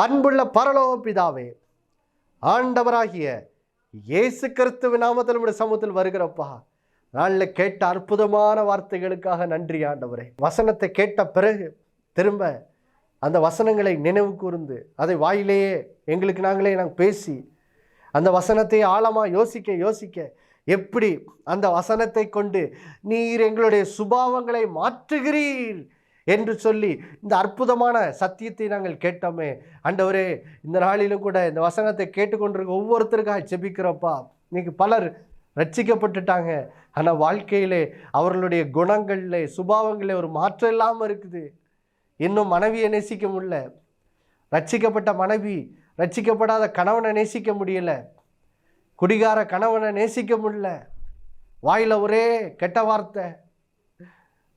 அன்புள்ள பரலோக பிதாவே, ஆண்டவராகிய இயேசு கிறிஸ்துவின் நாமத்தில் நம்முடைய சமூகத்தில் வருகிறப்பா, நாளில் கேட்ட அற்புதமான வார்த்தைகளுக்காக நன்றி ஆண்டவரே. வசனத்தை கேட்ட பிறகு திரும்ப அந்த வசனங்களை நினைவு கூர்ந்து அதை வாயிலேயே எங்களுக்கு நாங்கள் பேசி அந்த வசனத்தை ஆழமாக யோசிக்க எப்படி அந்த வசனத்தை கொண்டு நீர் எங்களுடைய சுபாவங்களை மாற்றுகிறீர் என்று சொல்லி இந்த அற்புதமான சத்தியத்தை நாங்கள் கேட்டோமே ஆண்டவரே. இந்த நாளிலும் கூட இந்த வசனத்தை கேட்டுக்கொண்டிருக்க ஒவ்வொருத்தருக்காக ஜெபிக்கிறப்பா. இன்னைக்கு பலர் ரட்சிக்கப்பட்டுட்டாங்க, ஆனால் வாழ்க்கையிலே அவர்களுடைய குணங்களில் சுபாவங்களில் ஒரு மாற்றம் இல்லாமல் இருக்குது. இன்னும் மனைவியை நேசிக்க முடியல, ரட்சிக்கப்பட்ட மனைவி ரட்சிக்கப்படாத கணவனை நேசிக்க முடியல, குடிகார கணவனை நேசிக்க முடியல, வாயில் ஒரே கெட்ட வார்த்தை,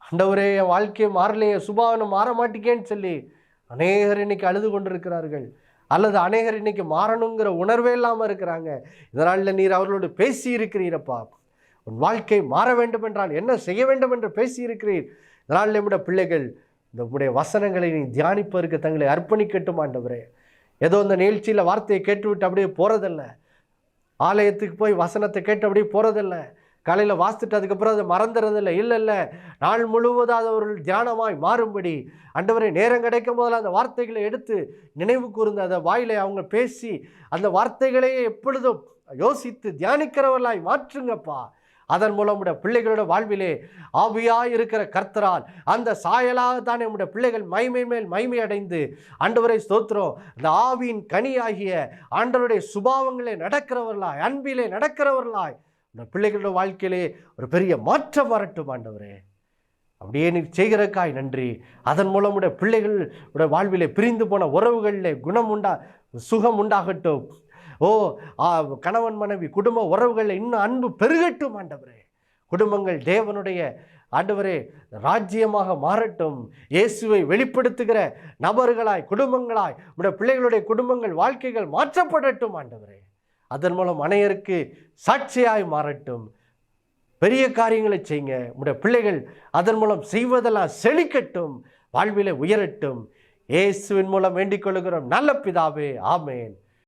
ஆண்டவரே என் வாழ்க்கையை மாறலையே, சுபாவனை மாற மாட்டேங்கேன்னு சொல்லி அநேகர் இன்னைக்கு அழுது கொண்டிருக்கிறார்கள். அல்லது அநேகர் இன்னைக்கு மாறணுங்கிற உணர்வே இல்லாமல் இருக்கிறாங்க. இதனால் நீர் அவர்களோடு பேசி இருக்கிறீரப்பா. உன் வாழ்க்கை மாற வேண்டும் என்றால் என்ன செய்ய வேண்டும் என்று பேசி இருக்கிறீர். இதனால் நம்முடைய பிள்ளைகள் இந்த வசனங்களை நீ தியானிப்பதற்கு தங்களை அர்ப்பணிக்கட்டும் ஆண்டவரே. ஏதோ இந்த நிகழ்ச்சியில் வார்த்தையை கேட்டுவிட்டு அப்படியே போகிறதில்ல, ஆலயத்துக்கு போய் வசனத்தை கேட்டு அப்படியே போகிறதில்ல, காலையில் வாசித்துட்டு அதுக்கப்புறம் அதை மறந்துறதில்லை. இல்லை, நாள் முழுவதும் அது அவர்கள் தியானமாய் மாறும்படி ஆண்டவரே நேரம் கிடைக்கும் போதில் அந்த வார்த்தைகளை எடுத்து நினைவு கூர்ந்து அதை வாயிலை அவங்க பேசி அந்த வார்த்தைகளையே எப்பொழுதும் யோசித்து தியானிக்கிறவர்களாய் மாற்றுங்கப்பா. அதன் மூலம் நம்முடைய பிள்ளைகளோட வாழ்விலே ஆவியாய் இருக்கிற கர்த்தரால் அந்த சாயலாக தான் நம்முடைய பிள்ளைகள் மைமை மேல் மைமை அடைந்து ஆண்டவரை ஸ்தோத்திரம் அந்த ஆவியின் கனியாகிய ஆண்டவருடைய சுபாவங்களே நடக்கிறவர்களாய், அன்பிலே நடக்கிறவர்களாய் இந்த பிள்ளைகளோட வாழ்க்கையிலே ஒரு பெரிய மாற்றம் வரட்டும் ஆண்டவரே. அப்படியே நீ செய்கிறக்காய் நன்றி. அதன் மூலம் உடைய பிள்ளைகளோட வாழ்விலே பிரிந்து போன உறவுகளிலே சுகம் உண்டாகட்டும். கணவன் மனைவி குடும்ப உறவுகளில் இன்னும் அன்பு பெருகட்டும் ஆண்டவரே. குடும்பங்கள் தேவனுடைய ஆண்டவரே ராஜ்யமாக மாறட்டும். இயேசுவை வெளிப்படுத்துகிற நபர்களாய் குடும்பங்களாய் உடைய பிள்ளைகளுடைய குடும்பங்கள் வாழ்க்கைகள் மாற்றப்படட்டும் ஆண்டவரே. அதன் மூலம் அனைவருக்கு சாட்சியாய் மாறட்டும். பெரிய காரியங்களை செய்யுங்க. உடைய பிள்ளைகள் அதன் மூலம் செய்வதெல்லாம் செழிக்கட்டும், வாழ்விலே உயரட்டும். இயேசுவின் மூலம் வேண்டிக் கொள்கிறோம் நல்ல பிதாவே, ஆமேன்.